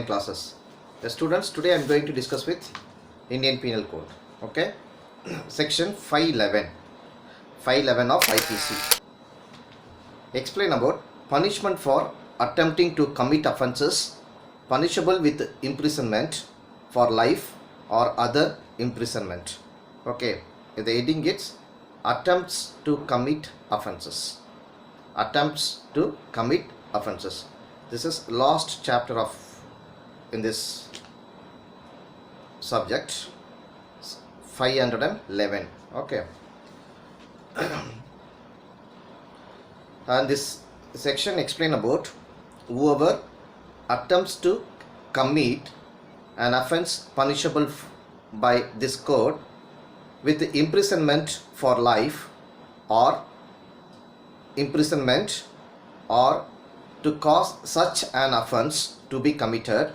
classes. The students, today I am going to discuss with Indian Penal Code. Okay, section 511 of IPC. Explain about punishment for attempting to commit offences punishable with imprisonment for life or other imprisonment. Okay, the heading is attempts to commit offences. Attempts to commit offences. This is last chapter of in this subject, 511. Okay, and this section explain about whoever attempts to commit an offence punishable by this code with imprisonment for life or imprisonment or to cause such an offence to be committed,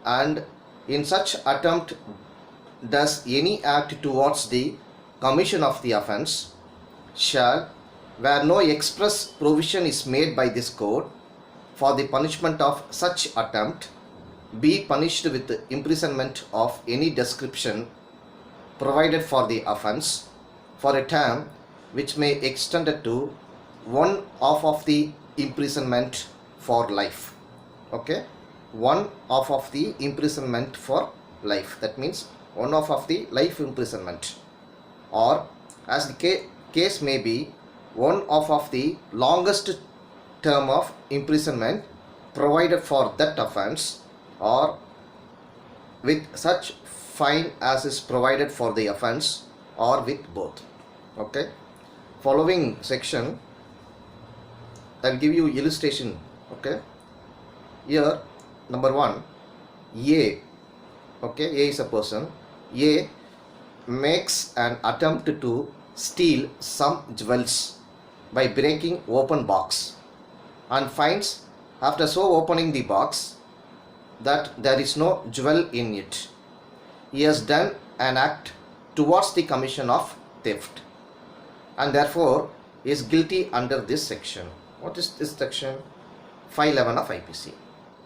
and in such attempt does any act towards the commission of the offence, shall, where no express provision is made by this code for the punishment of such attempt, be punished with imprisonment of any description provided for the offence for a term which may extend to one half of the imprisonment for life. Okay, one half of the imprisonment for life, that means one half of the life imprisonment, or as the case may be, one half of the longest term of imprisonment provided for that offence, or with such fine as is provided for the offence, or with both. Okay, following section I will give you illustration. Okay, here number 1, A. Okay, A is a person. A makes an attempt to steal some jewels by breaking open box and finds after so opening the box that there is no jewel in it. He has done an act towards the commission of theft and therefore is guilty under this section. What is this section? 511 of IPC.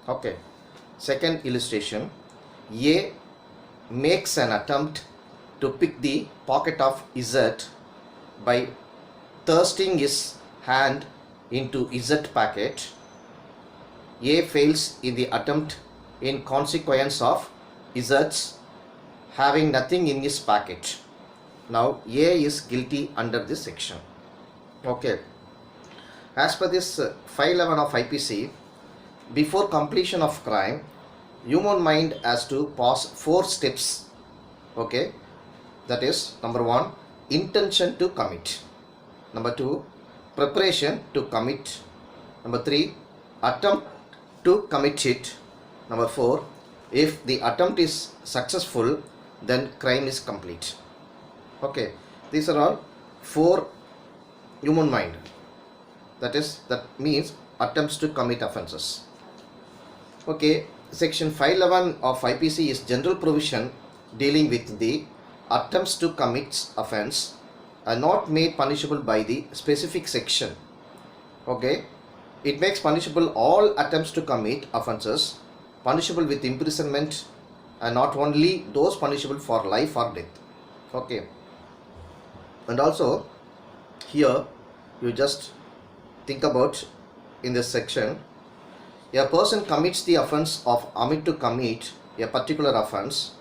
Okay, second illustration. A makes an attempt to pick the pocket of Z by thrusting his hand into Z packet. A fails in the attempt in consequence of Z's having nothing in his packet. Now A is guilty under this section. Okay, as per this 511 of IPC, before completion of crime, human mind has to pass 4 steps. Okay, that is number 1, intention to commit, number 2, preparation to commit, number 3, attempt to commit it, number 4, if the attempt is successful then crime is complete. Okay, these are all 4 human mind, that means attempts to commit offences. Okay, section 511 of IPC is general provision dealing with the attempts to commit offence are not made punishable by the specific section. Okay, it makes punishable all attempts to commit offences punishable with imprisonment and not only those punishable for life or death. Okay, and also here you just think about in this section, a person commits the offence of omit to commit a particular offence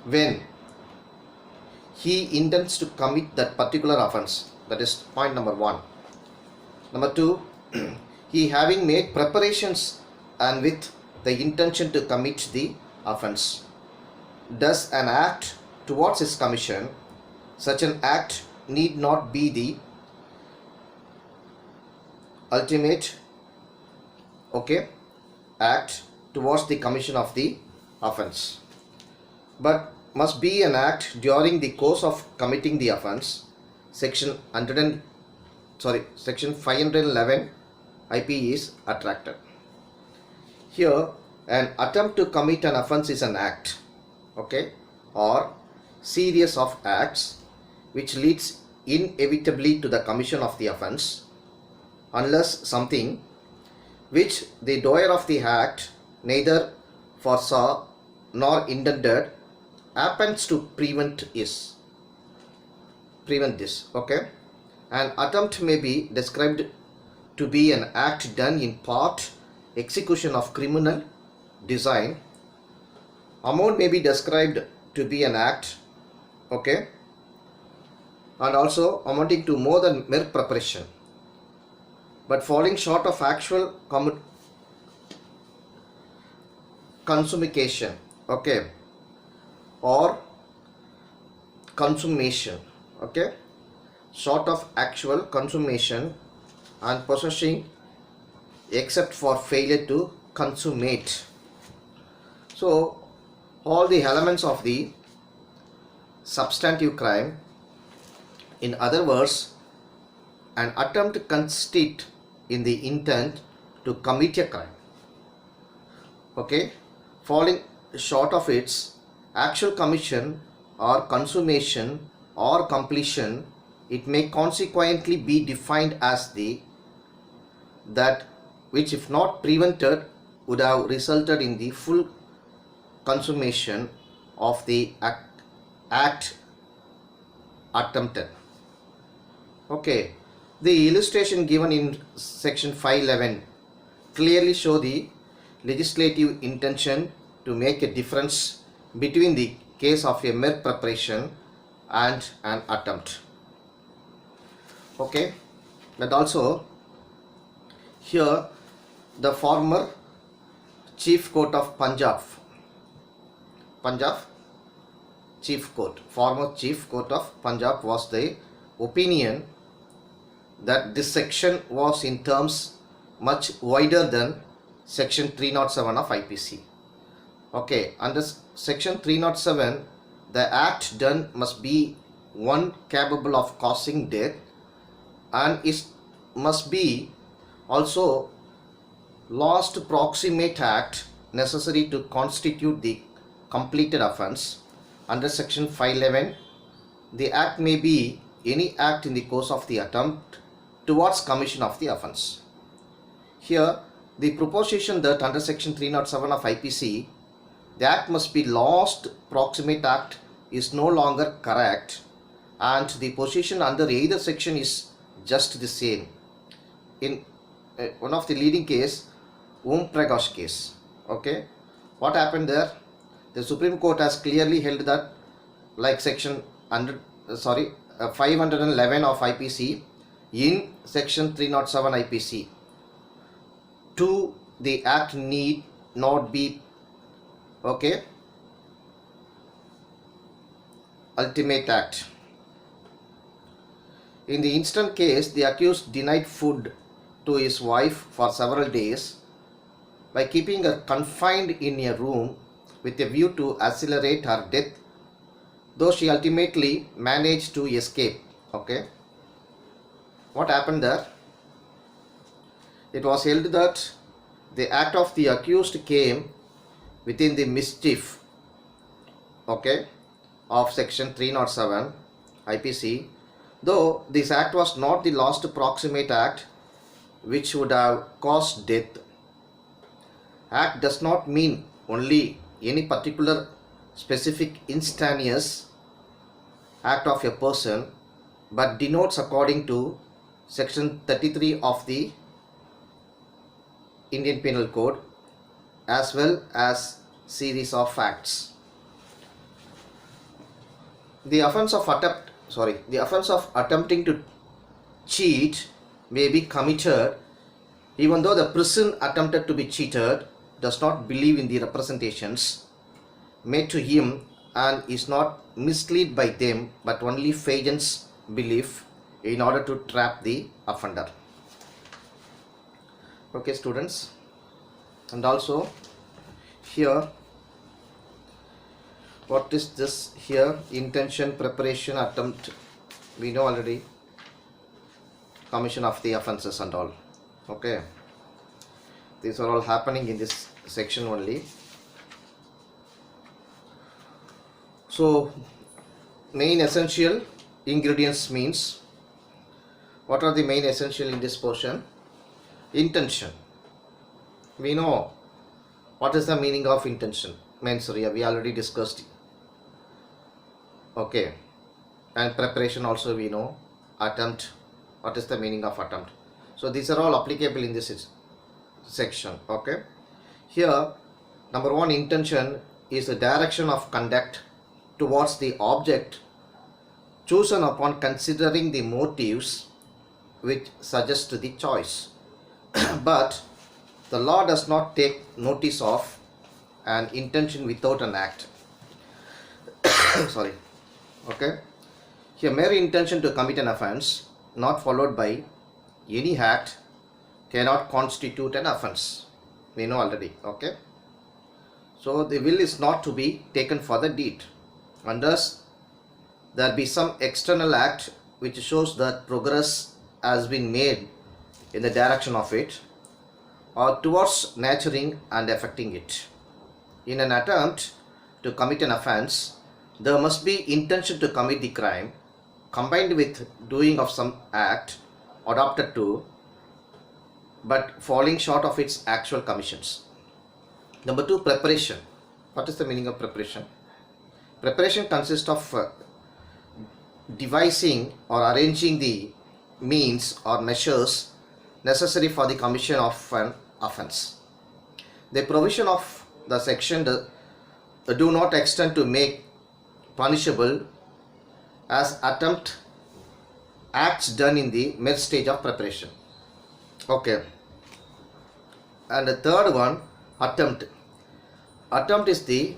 when he intends to commit that particular offence. That is point number 1. Number 2, he having made preparations and with the intention to commit the offence does an act towards his commission. Such an act need not be the ultimate act towards the commission of the offence, but must be an act during the course of committing the offence. Section 511 IP is attracted. Here an attempt to commit an offence is an act, okay, or series of acts which leads inevitably to the commission of the offence, unless something which the doer of the act neither foresaw nor intended, happens to prevent this. Okay, an attempt may be described to be an act done in part execution of criminal design. Amount may be described to be an act, okay, and also amounting to more than mere preparation, but falling short of actual consummation, okay, or consummation, okay, short of actual consummation and possessing except for failure to consummate. So all the elements of the substantive crime, in other words, an attempt consist in the intent to commit a crime, okay, falling short of its actual commission or consummation or completion, it may consequently be defined as that which, if not prevented, would have resulted in the full consummation of the act attempted. Okay, the illustration given in section 511 clearly show the legislative intention to make a difference between the case of a mere preparation and an attempt. Okay, but also here the former Chief Court of Punjab Chief Court, former Chief Court of Punjab, was the opinion that this section was in terms much wider than section 307 of IPC. Okay, under section 307, the act done must be one capable of causing death, and it must be also last proximate act necessary to constitute the completed offence. Under section 511, the act may be any act in the course of the attempt towards commission of the offence. Here the proposition that under section 307 of IPC the act must be last proximate act is no longer correct, and the position under either section is just the same. In one of the leading case, Om Prakash case, okay, what happened there? The Supreme Court has clearly held that, like section 511 of IPC, in section 307 IPC, the act need not be, okay, ultimate act. In the instant case, the accused denied food to his wife for several days by keeping her confined in a room with a view to accelerate her death, though she ultimately managed to escape. Okay, what happened there? It was held that the act of the accused came within the mischief, okay, of section 307 IPC, though this act was not the last proximate act which would have caused death. Act does not mean only any particular specific instantaneous act of a person, but denotes, according to section 33 of the Indian Penal Code, as well as series of acts. The offence of attempting to cheat may be committed even though the person attempted to be cheated does not believe in the representations made to him and is not misled by them, but only feigns belief in order to trap the offender. Okay, students, and also here, what is this here? Intention, preparation, attempt, we know already. Commission of the offences and all. Okay, these are all happening in this section only. So main essential ingredients means, what are the main essential in this portion? Intention. We know What is the meaning of intention? Means we already discussed. Okay. And preparation also we know. Attempt. What is the meaning of attempt? So these are all applicable in this section. Okay. Here, number one, intention is the direction of conduct towards the object chosen upon considering the motives which suggest the choice. But the law does not take notice of an intention without an act. Sorry. Okay. Here, mere intention to commit an offense, not followed by any act, cannot constitute an offense. We know already. Okay. So the will is not to be taken for the deed, unless there be some external act which shows that progress has been made in the direction of it, or towards nurturing and affecting it. In an attempt to commit an offense, there must be intention to commit the crime combined with doing of some act adopted to but falling short of its actual commissions. Number two, preparation. What is the meaning of preparation? Preparation consists of devising or arranging the means or measures necessary for the commission of an offense. The provision of the section do not extend to make punishable as attempt acts done in the mid stage of preparation. Okay. And the third one, attempt. Attempt is the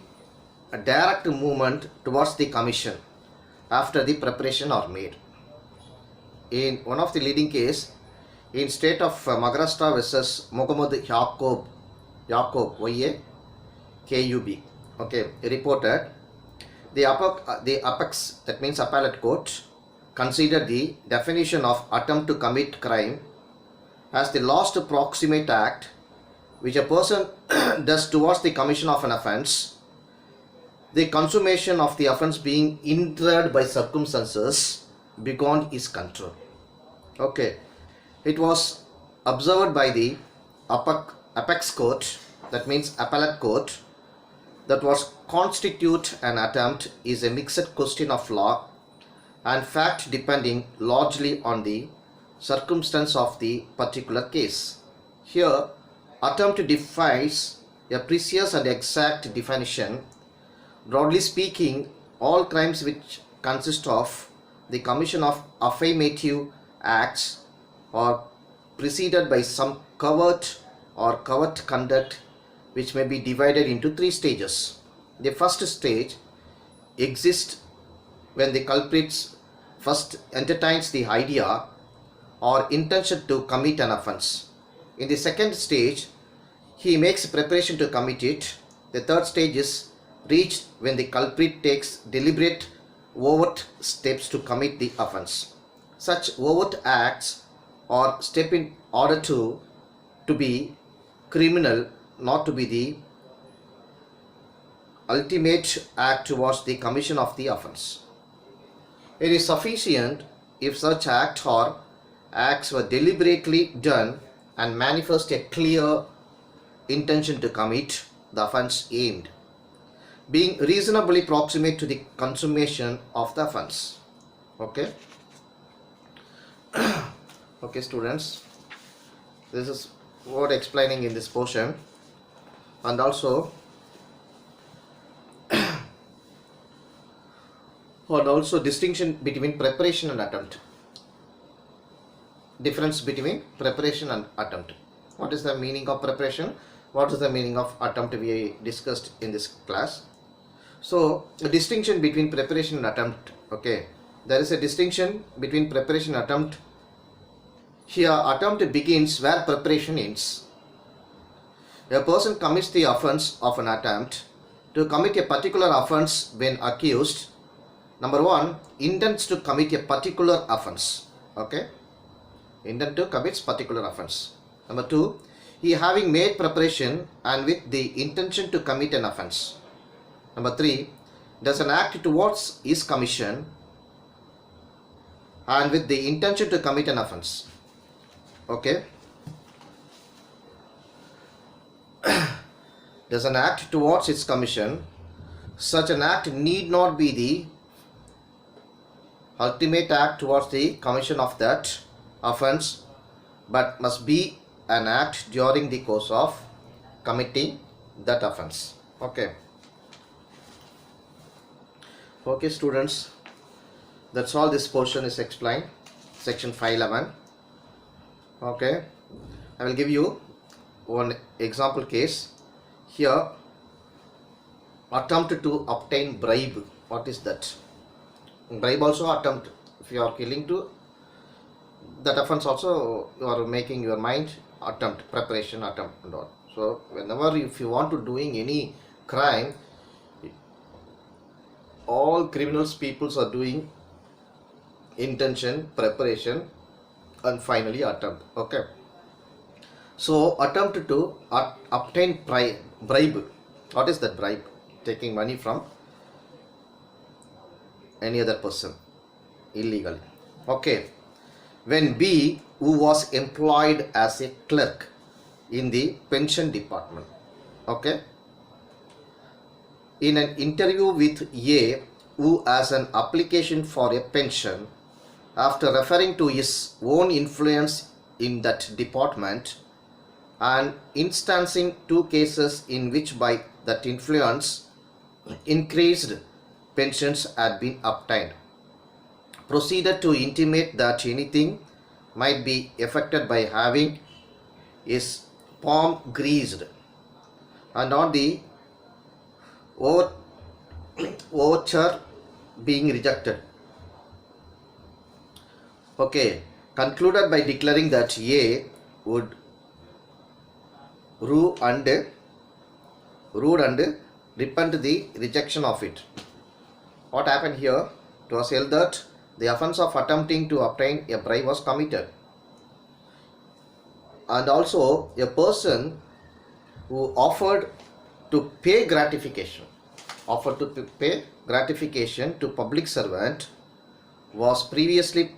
direct movement towards the commission after the preparation are made. In one of the leading case, in state of Maharashtra versus Muhammad Yaqub, YAKUB, okay, reported the apex, that means appellate court, considered the definition of attempt to commit crime as the last proximate act which a person does towards the commission of an offense, the consummation of the offense being hindered by circumstances beyond his control. Okay, it was observed by the apex court, that means appellate court, that was constitute an attempt is a mixed question of law and fact depending largely on the circumstance of the particular case. Here, attempt defies a precise and exact definition. Broadly speaking, all crimes which consist of the commission of affirmative acts are preceded by some covert or covert conduct which may be divided into three stages. The first stage exists when the culprit first entertains the idea or intention to commit an offense. In the second stage, he makes preparation to commit it. The third stage is reached when the culprit takes deliberate overt steps to commit the offense. Such overt acts or step in order to be criminal, not to be the ultimate act towards the commission of the offense. It is sufficient if such act or acts were deliberately done and manifest a clear intention to commit the offense aimed, being reasonably proximate to the consummation of the offense. Okay. Okay, students, this is what explaining in this portion. And also distinction between preparation and attempt. Difference between preparation and attempt. What is the meaning of preparation? What is the meaning of attempt we discussed in this class? So the distinction between preparation and attempt. Okay, there is a distinction between preparation and attempt. Here, attempt begins where preparation ends. A person commits the offense of an attempt to commit a particular offense when accused. Number one, intends to commit a particular offense. Okay, intend to commit particular offense. Number two, he having made preparation and with the intention to commit an offense. Number three, does an act towards his commission and with the intention to commit an offense. Okay. does an act towards its commission, such an act need not be the ultimate act towards the commission of that offense, but must be an act during the course of committing that offense. Okay. Okay, students, that's all this portion is explained. Section 511. Okay, I will give you one example case. Here, attempt to obtain bribe. What is that? Bribe also attempt. If you are killing to that offense also, you are making your mind attempt, preparation, attempt and all. So whenever if you want to doing any crime, all criminals peoples are doing intention, preparation and finally attempt. Okay, so attempt to obtain bribe. What is that bribe? Taking money from any other person illegally. Okay, when B, who was employed as a clerk in the pension department, okay, in an interview with A, who has an application for a pension, after referring to his own influence in that department and instancing two cases in which by that influence increased pensions had been obtained, proceeded to intimate that anything might be effected by having his palm greased, and on the overture being rejected. Okay, concluded by declaring that A would rude and repent the rejection of it. What happened here? It was held that the offense of attempting to obtain a bribe was committed, and also a person who offered to pay gratification to public servant was previously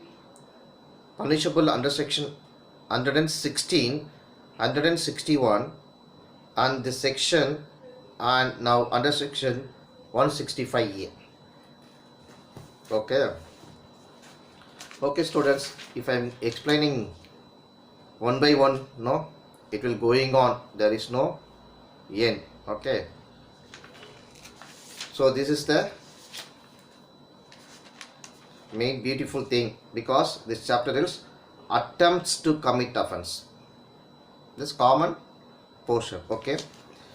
punishable under section 116, 161 and this section, and now under section 165A. Okay. Okay, students, if I am explaining one by one, no, it will going on, there is no end. Okay, so this is the main beautiful thing, because this chapter is attempts to commit offense, this common portion. Okay,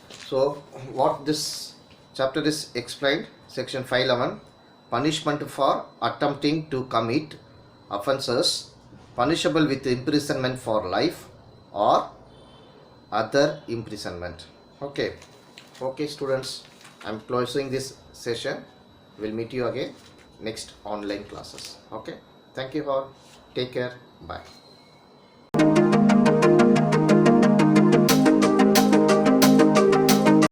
so what this chapter is explained, section 511, punishment for attempting to commit offenses punishable with imprisonment for life or other imprisonment. Okay. Okay, students, I am closing this session. We'll meet you again next online classes. Okay, thank you all, take care, bye.